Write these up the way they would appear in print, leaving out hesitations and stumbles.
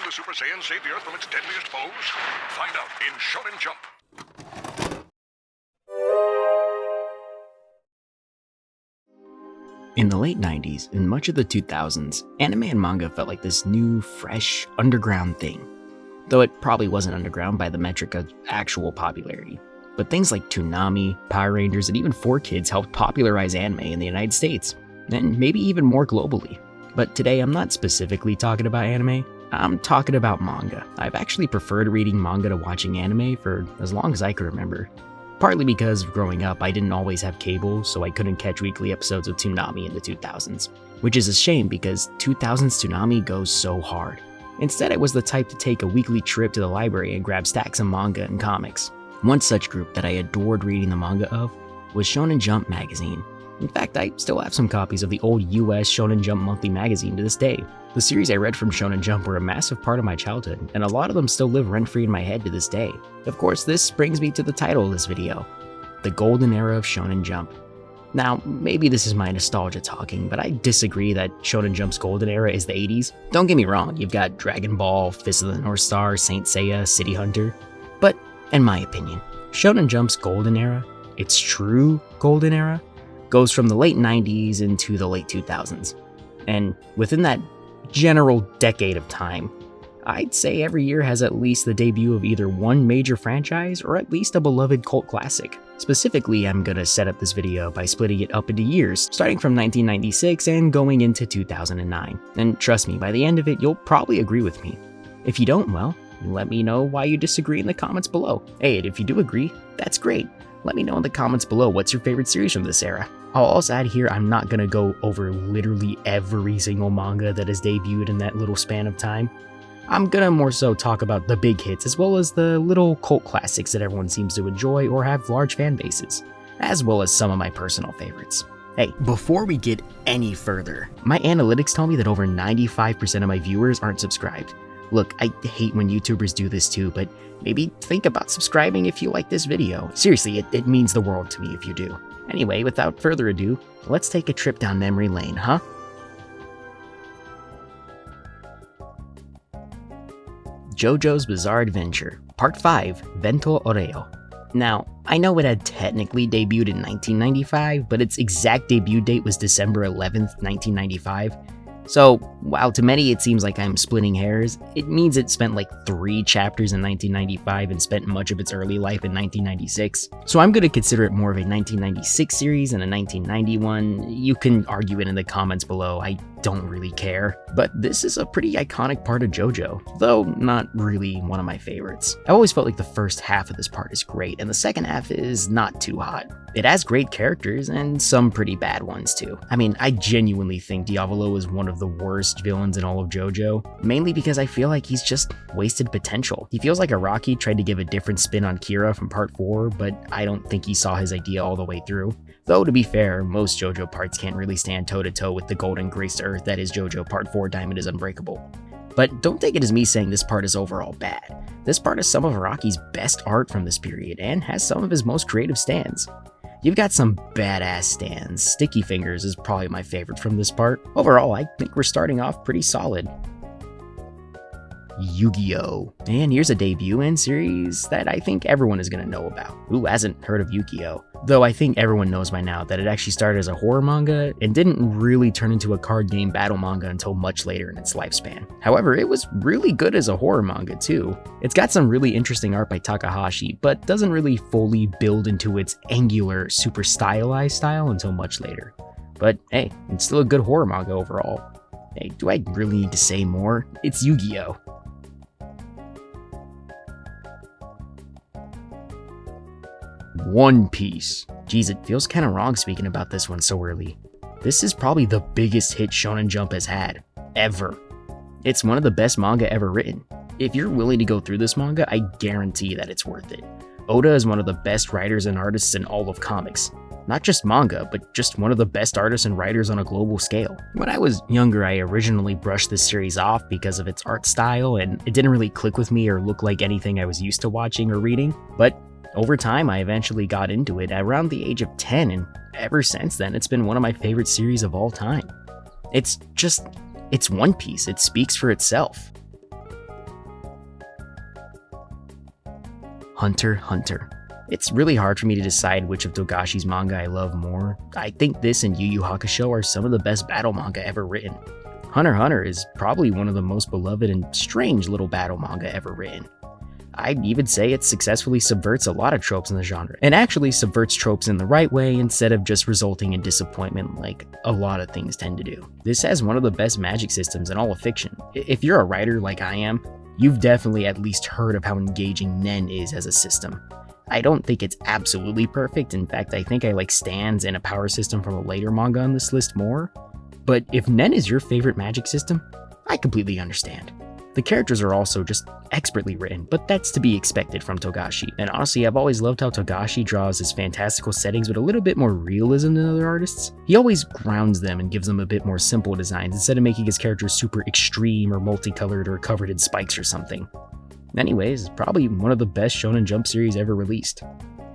the Super Saiyans save the Earth from its deadliest foes? Find out in Shonen Jump. In the late 90s and much of the 2000s, anime and manga felt like this new, fresh, underground thing. Though it probably wasn't underground by the metric of actual popularity. But things like Toonami, Power Rangers, and even 4Kids helped popularize anime in the United States, and maybe even more globally. But today I'm not specifically talking about anime, I'm talking about manga. I've actually preferred reading manga to watching anime for as long as I can remember. Partly because growing up I didn't always have cable, so I couldn't catch weekly episodes of Toonami in the 2000s. Which is a shame because 2000s Toonami goes so hard. Instead, I was the type to take a weekly trip to the library and grab stacks of manga and comics. One such group that I adored reading the manga of was Shonen Jump magazine. In fact, I still have some copies of the old US Shonen Jump monthly magazine to this day. The series I read from Shonen Jump were a massive part of my childhood, and a lot of them still live rent-free in my head to this day. Of course, this brings me to the title of this video, The Golden Era of Shonen Jump. Now, maybe this is my nostalgia talking, but I disagree that Shonen Jump's golden era is the 80s. Don't get me wrong, you've got Dragon Ball, Fist of the North Star, Saint Seiya, City Hunter. But, in my opinion, Shonen Jump's golden era, its true golden era, goes from the late 90s into the late 2000s. And within that general decade of time, I'd say every year has at least the debut of either one major franchise or at least a beloved cult classic. Specifically, I'm gonna set up this video by splitting it up into years, starting from 1996 and going into 2009. And trust me, by the end of it, you'll probably agree with me. If you don't, well, let me know why you disagree in the comments below. Hey, and if you do agree, that's great. Let me know in the comments below what's your favorite series from this era. I'll also add here, I'm not gonna go over literally every single manga that has debuted in that little span of time. I'm gonna more so talk about the big hits as well as the little cult classics that everyone seems to enjoy or have large fan bases, as well as some of my personal favorites. Hey, before we get any further, my analytics tell me that over 95% of my viewers aren't subscribed. Look, I hate when YouTubers do this too, but maybe think about subscribing if you like this video. Seriously, it means the world to me if you do. Anyway, without further ado, let's take a trip down memory lane, huh? JoJo's Bizarre Adventure, Part 5, Vento Oreo. Now, I know it had technically debuted in 1995, but its exact debut date was December 11th, 1995. So, while to many it seems like I'm splitting hairs, it means it spent like 3 chapters in 1995 and spent much of its early life in 1996. So I'm gonna consider it more of a 1996 series than a 1991. You can argue it in the comments below, I don't really care. But this is a pretty iconic part of JoJo, though not really one of my favorites. I always felt like the first half of this part is great, and the second half is not too hot. It has great characters, and some pretty bad ones too. I mean, I genuinely think Diavolo is one of the worst villains in all of JoJo, mainly because I feel like he's just wasted potential. He feels like Araki tried to give a different spin on Kira from Part 4, but I don't think he saw his idea all the way through. Though to be fair, most JoJo parts can't really stand toe-to-toe with the golden graced earth that is JoJo Part 4 Diamond is Unbreakable. But don't take it as me saying this part is overall bad. This part is some of Araki's best art from this period and has some of his most creative stands. You've got some badass stands. Sticky Fingers is probably my favorite from this part. Overall, I think we're starting off pretty solid. Yu-Gi-Oh! And here's a debut and series that I think everyone is going to know about. Who hasn't heard of Yu-Gi-Oh? Though I think everyone knows by now that it actually started as a horror manga and didn't really turn into a card game battle manga until much later in its lifespan. However, it was really good as a horror manga too. It's got some really interesting art by Takahashi, but doesn't really fully build into its angular, super stylized style until much later. But hey, it's still a good horror manga overall. Hey, do I really need to say more? It's Yu-Gi-Oh! One Piece. Geez, it feels kinda wrong speaking about this one so early. This is probably the biggest hit Shonen Jump has had, ever. It's one of the best manga ever written. If you're willing to go through this manga, I guarantee that it's worth it. Oda is one of the best writers and artists in all of comics. Not just manga, but just one of the best artists and writers on a global scale. When I was younger, I originally brushed this series off because of its art style, and it didn't really click with me or look like anything I was used to watching or reading. But over time, I eventually got into it around the age of 10, and ever since then, it's been one of my favorite series of all time. It's One Piece. It speaks for itself. Hunter x Hunter. It's really hard for me to decide which of Togashi's manga I love more. I think this and Yu Yu Hakusho are some of the best battle manga ever written. Hunter x Hunter is probably one of the most beloved and strange little battle manga ever written. I'd even say it successfully subverts a lot of tropes in the genre, and actually subverts tropes in the right way instead of just resulting in disappointment like a lot of things tend to do. This has one of the best magic systems in all of fiction. If you're a writer like I am, you've definitely at least heard of how engaging Nen is as a system. I don't think it's absolutely perfect. In fact, I think I like stands and a power system from a later manga on this list more. But if Nen is your favorite magic system, I completely understand. The characters are also just expertly written, but that's to be expected from Togashi. And honestly, I've always loved how Togashi draws his fantastical settings with a little bit more realism than other artists. He always grounds them and gives them a bit more simple designs instead of making his characters super extreme or multicolored or covered in spikes or something. Anyways, it's probably one of the best Shonen Jump series ever released.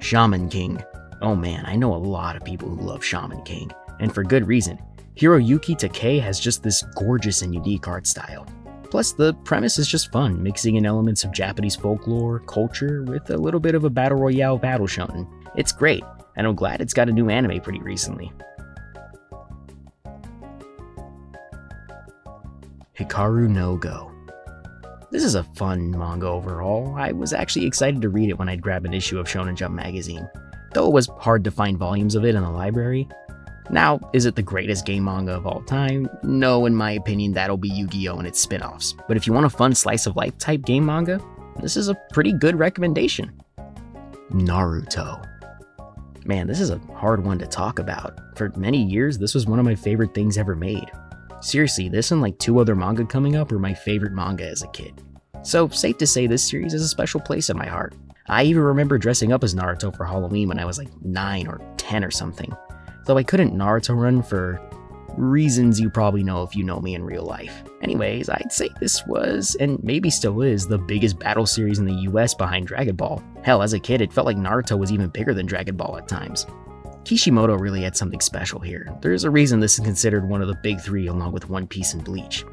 Shaman King. Oh man, I know a lot of people who love Shaman King, and for good reason. Hiroyuki Takei has just this gorgeous and unique art style. Plus, the premise is just fun, mixing in elements of Japanese folklore, culture, with a little bit of a battle royale battle shonen. It's great, and I'm glad it's got a new anime pretty recently. Hikaru no Go. This is a fun manga overall. I was actually excited to read it when I'd grab an issue of Shonen Jump magazine, though it was hard to find volumes of it in the library. Now, is it the greatest game manga of all time? No, in my opinion, that'll be Yu-Gi-Oh! And its spin-offs. But if you want a fun slice-of-life type game manga, this is a pretty good recommendation. Naruto. Man, this is a hard one to talk about. For many years, this was one of my favorite things ever made. Seriously, this and like 2 other manga coming up were my favorite manga as a kid. So, safe to say this series has a special place in my heart. I even remember dressing up as Naruto for Halloween when I was like 9 or 10 or something. Though I couldn't Naruto run for reasons you probably know if you know me in real life. Anyways, I'd say this was, and maybe still is, the biggest battle series in the US behind Dragon Ball. Hell, as a kid, it felt like Naruto was even bigger than Dragon Ball at times. Kishimoto really had something special here. There's a reason this is considered one of the big 3 along with One Piece and Bleach.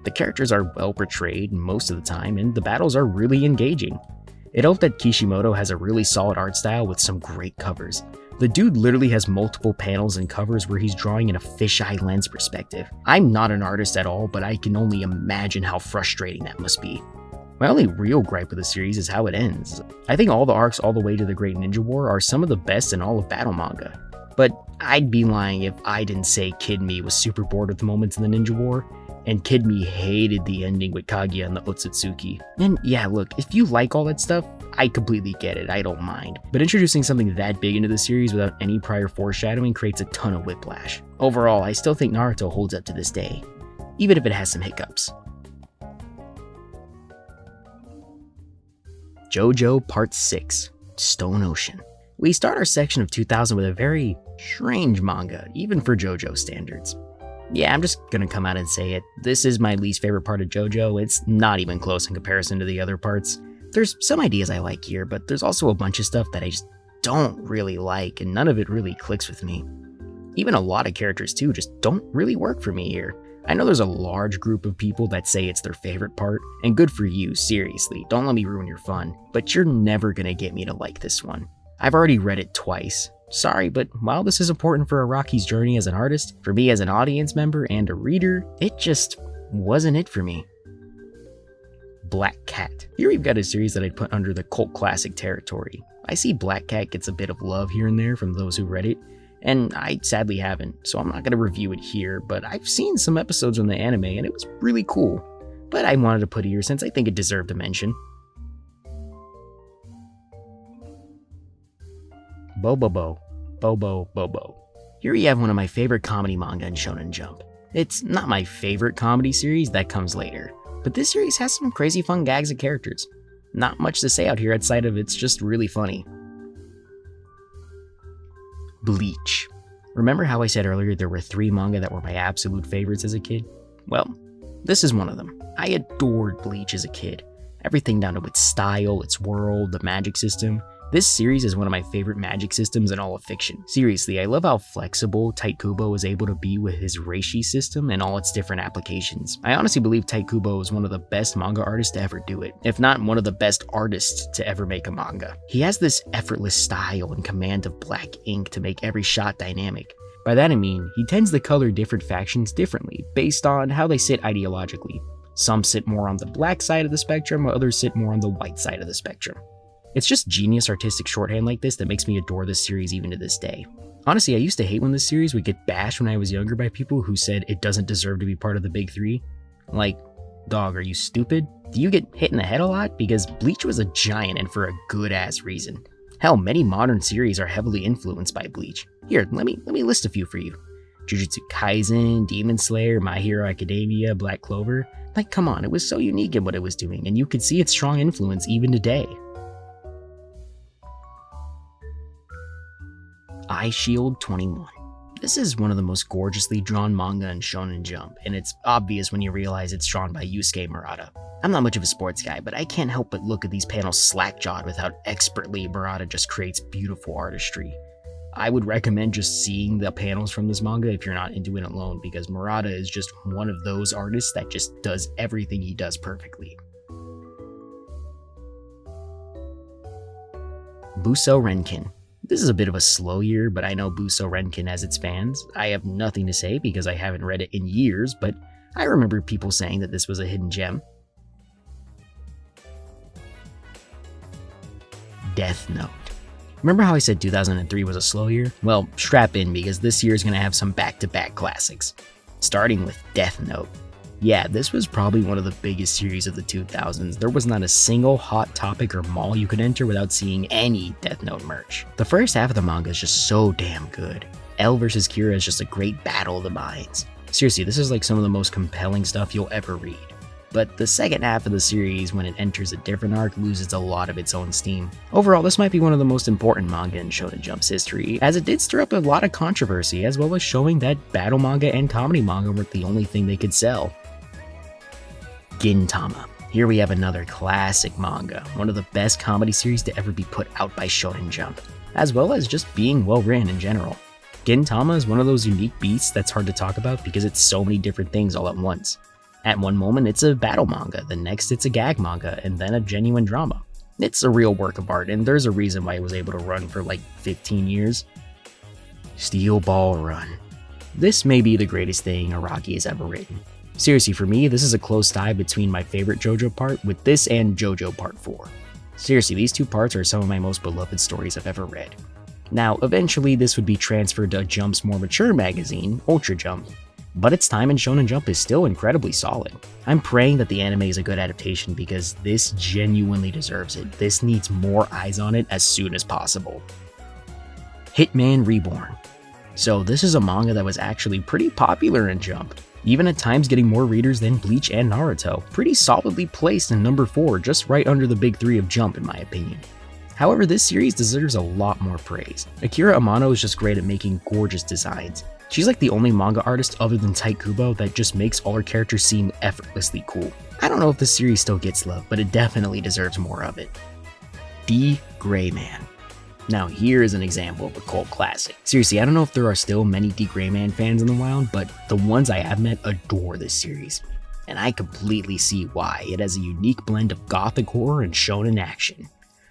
The characters are well portrayed most of the time, and the battles are really engaging. It helped that Kishimoto has a really solid art style with some great covers. The dude literally has multiple panels and covers where he's drawing in a fisheye lens perspective. I'm not an artist at all, but I can only imagine how frustrating that must be. My only real gripe with the series is how it ends. I think all the arcs all the way to the Great Ninja War are some of the best in all of battle manga. But I'd be lying if I didn't say Kid Me was super bored with the moments in the Ninja War, and Kid Me hated the ending with Kaguya and the Otsutsuki. And yeah, look, if you like all that stuff, I completely get it, I don't mind. But introducing something that big into the series without any prior foreshadowing creates a ton of whiplash. Overall, I still think Naruto holds up to this day, even if it has some hiccups. JoJo Part 6, Stone Ocean. We start our section of 2000 with a very strange manga, even for JoJo standards. Yeah, I'm just gonna come out and say it. This is my least favorite part of JoJo. It's not even close in comparison to the other parts. There's some ideas I like here, but there's also a bunch of stuff that I just don't really like, and none of it really clicks with me. Even a lot of characters too just don't really work for me here. I know there's a large group of people that say it's their favorite part, and good for you, seriously, don't let me ruin your fun, but you're never gonna get me to like this one. I've already read it twice. Sorry, but while this is important for Araki's journey as an artist, for me as an audience member and a reader, it just wasn't it for me. Black Cat. Here we've got a series that I'd put under the cult classic territory. I see Black Cat gets a bit of love here and there from those who read it, and I sadly haven't, so I'm not going to review it here, but I've seen some episodes from the anime and it was really cool. But I wanted to put it here since I think it deserved a mention. Bobo. Here we have one of my favorite comedy manga in Shonen Jump. It's not my favorite comedy series, that comes later, but this series has some crazy fun gags and characters. Not much to say out here outside of it's just really funny. Bleach. Remember how I said earlier there were 3 manga that were my absolute favorites as a kid? Well, this is one of them. I adored Bleach as a kid. Everything down to its style, its world, the magic system. This series is one of my favorite magic systems in all of fiction. Seriously, I love how flexible Tite Kubo is able to be with his Reishi system and all its different applications. I honestly believe Tite Kubo is one of the best manga artists to ever do it, if not one of the best artists to ever make a manga. He has this effortless style and command of black ink to make every shot dynamic. By that I mean, he tends to color different factions differently, based on how they sit ideologically. Some sit more on the black side of the spectrum, while others sit more on the white side of the spectrum. It's just genius artistic shorthand like this that makes me adore this series even to this day. Honestly, I used to hate when this series would get bashed when I was younger by people who said it doesn't deserve to be part of the big three. Like, dog, are you stupid? Do you get hit in the head a lot? Because Bleach was a giant and for a good ass reason. Hell, many modern series are heavily influenced by Bleach. Here, let me list a few for you. Jujutsu Kaisen, Demon Slayer, My Hero Academia, Black Clover. Like, come on, it was so unique in what it was doing, and you could see its strong influence even today. Eye Shield 21. This is one of the most gorgeously drawn manga in Shonen Jump, and it's obvious when you realize it's drawn by Yusuke Murata. I'm not much of a sports guy, but I can't help but look at these panels slack-jawed with how expertly Murata just creates beautiful artistry. I would recommend just seeing the panels from this manga if you're not into it alone, because Murata is just one of those artists that just does everything he does perfectly. Buso Renkin. This is a bit of a slow year, but I know Buso Renkin has its fans. I have nothing to say because I haven't read it in years, but I remember people saying that this was a hidden gem. Death Note. Remember how I said 2003 was a slow year? Well, strap in because this year is going to have some back-to-back classics. Starting with Death Note. Yeah, this was probably one of the biggest series of the 2000s. There was not a single hot topic or mall you could enter without seeing any Death Note merch. The first half of the manga is just so damn good. L versus Kira is just a great battle of the minds. Seriously, this is like some of the most compelling stuff you'll ever read. But the second half of the series, when it enters a different arc, loses a lot of its own steam. Overall, this might be one of the most important manga in Shonen Jump's history, as it did stir up a lot of controversy, as well as showing that battle manga and comedy manga weren't the only thing they could sell. Gintama. Here we have another classic manga, one of the best comedy series to ever be put out by Shonen Jump, as well as just being well written in general. Gintama is one of those unique beasts that's hard to talk about because it's so many different things all at once. At one moment it's a battle manga, the next it's a gag manga, and then a genuine drama. It's a real work of art, and there's a reason why it was able to run for like 15 years. Steel Ball Run. This may be the greatest thing Araki has ever written. Seriously, for me, this is a close tie between my favorite JoJo part with this and JoJo Part 4. Seriously, these two parts are some of my most beloved stories I've ever read. Now, eventually this would be transferred to Jump's more mature magazine, Ultra Jump, but its time in Shonen Jump is still incredibly solid. I'm praying that the anime is a good adaptation because this genuinely deserves it. This needs more eyes on it as soon as possible. Hitman Reborn. So this is a manga that was actually pretty popular in Jump, even at times getting more readers than Bleach and Naruto, pretty solidly placed in number 4, just right under the big 3 of Jump in my opinion. However, this series deserves a lot more praise. Akira Amano is just great at making gorgeous designs. She's like the only manga artist other than Tite Kubo that just makes all her characters seem effortlessly cool. I don't know if this series still gets love, but it definitely deserves more of it. D. Gray Man. Now here is an example of a cult classic. Seriously, I don't know if there are still many D. Gray Man fans in the wild, but the ones I have met adore this series. And I completely see why. It has a unique blend of gothic horror and shonen action,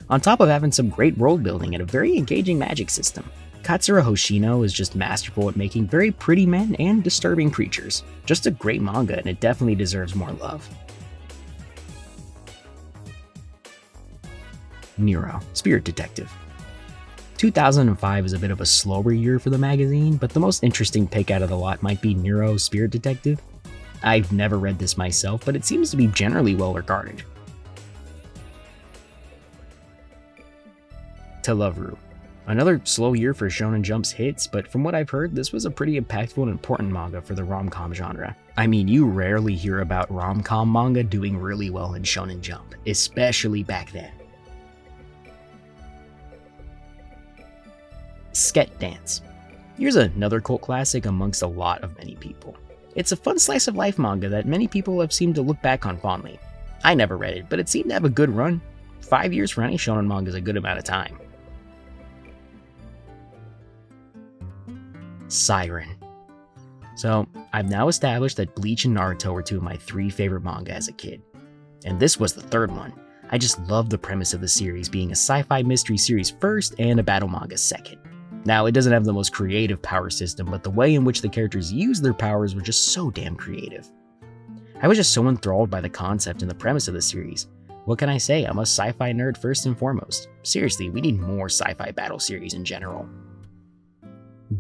on top of having some great world building and a very engaging magic system. Katsura Hoshino is just masterful at making very pretty men and disturbing creatures. Just a great manga, and it definitely deserves more love. Nero, Spirit Detective. 2005 is a bit of a slower year for the magazine, but the most interesting pick out of the lot might be Nero, Spirit Detective. I've never read this myself, but it seems to be generally well regarded. To Love-Ru. Another slow year for Shonen Jump's hits, but from what I've heard, this was a pretty impactful and important manga for the rom-com genre. I mean, you rarely hear about rom-com manga doing really well in Shonen Jump, especially back then. Sket Dance. Here's another cult classic amongst a lot of many people. It's a fun slice of life manga that many people have seemed to look back on fondly. I never read it, but it seemed to have a good run. 5 years for any shonen manga is a good amount of time. Siren. So, I've now established that Bleach and Naruto were two of my 3 favorite manga as a kid. And this was the 3rd one. I just love the premise of the series being a sci-fi mystery series first and a battle manga second. Now, it doesn't have the most creative power system, but the way in which the characters use their powers were just so damn creative. I was just so enthralled by the concept and the premise of the series. What can I say? I'm a sci-fi nerd first and foremost. Seriously, we need more sci-fi battle series in general.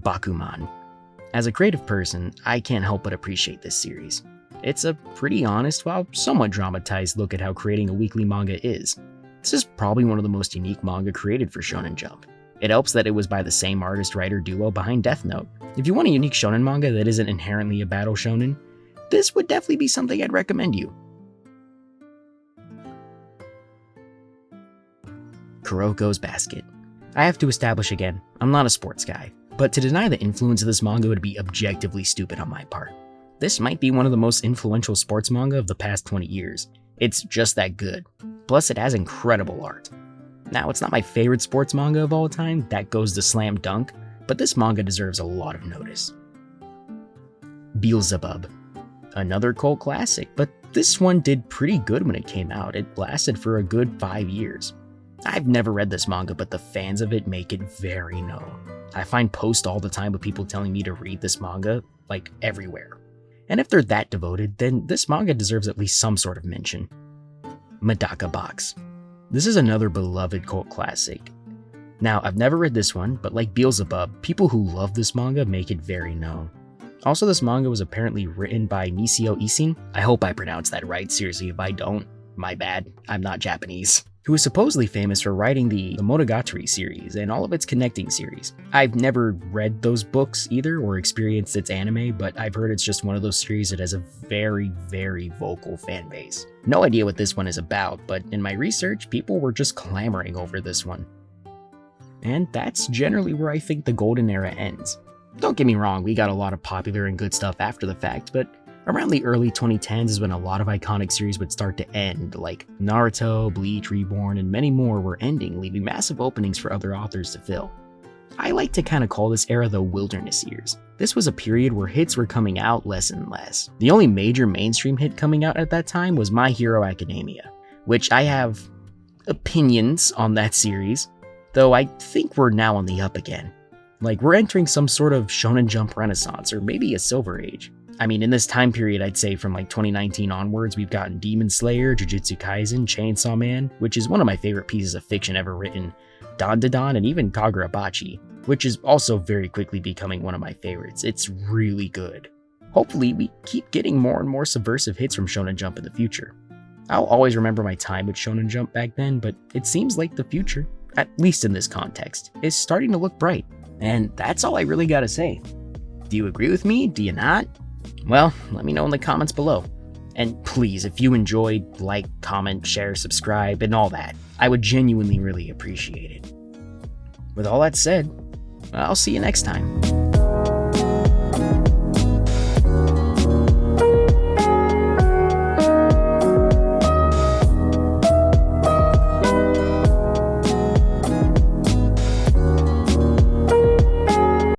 Bakuman. As a creative person, I can't help but appreciate this series. It's a pretty honest, while somewhat dramatized look at how creating a weekly manga is. This is probably one of the most unique manga created for Shonen Jump. It helps that it was by the same artist-writer duo behind Death Note. If you want a unique shonen manga that isn't inherently a battle shonen, this would definitely be something I'd recommend you. Kuroko's Basket. I have to establish again, I'm not a sports guy, but to deny the influence of this manga would be objectively stupid on my part. This might be one of the most influential sports manga of the past 20 years. It's just that good. Plus, it has incredible art. Now, it's not my favorite sports manga of all time, that goes to Slam Dunk, but this manga deserves a lot of notice. Beelzebub. Another cult classic, but this one did pretty good when it came out. It lasted for a good 5 years. I've never read this manga, but the fans of it make it very known. I find posts all the time of people telling me to read this manga, like everywhere. And if they're that devoted, then this manga deserves at least some sort of mention. Medaka Box. This is another beloved cult classic. Now, I've never read this one, but like Beelzebub, people who love this manga make it very known. Also, this manga was apparently written by Nisio Isin. I hope I pronounced that right, seriously, if I don't, my bad, I'm not Japanese. Who is supposedly famous for writing the Monogatari series and all of its connecting series. I've never read those books either or experienced its anime, but I've heard it's just one of those series that has a very, very vocal fan base. No idea what this one is about, but in my research, people were just clamoring over this one. And that's generally where I think the golden era ends. Don't get me wrong, we got a lot of popular and good stuff after the fact, but around the early 2010s is when a lot of iconic series would start to end, like Naruto, Bleach, Reborn, and many more were ending, leaving massive openings for other authors to fill. I like to kind of call this era the wilderness years. This was a period where hits were coming out less and less. The only major mainstream hit coming out at that time was My Hero Academia, which I have opinions on that series, though I think we're now on the up again. Like, we're entering some sort of Shonen Jump renaissance, or maybe a silver age. I mean, in this time period, I'd say from like 2019 onwards, we've gotten Demon Slayer, Jujutsu Kaisen, Chainsaw Man, which is one of my favorite pieces of fiction ever written, Dandadan, and even Kagurabachi, which is also very quickly becoming one of my favorites. It's really good. Hopefully, we keep getting more and more subversive hits from Shonen Jump in the future. I'll always remember my time with Shonen Jump back then, but it seems like the future, at least in this context, is starting to look bright. And that's all I really gotta say. Do you agree with me? Do you not? Well, let me know in the comments below. And please, if you enjoyed, like, comment, share, subscribe, and all that, I would genuinely really appreciate it. With all that said, I'll see you next time.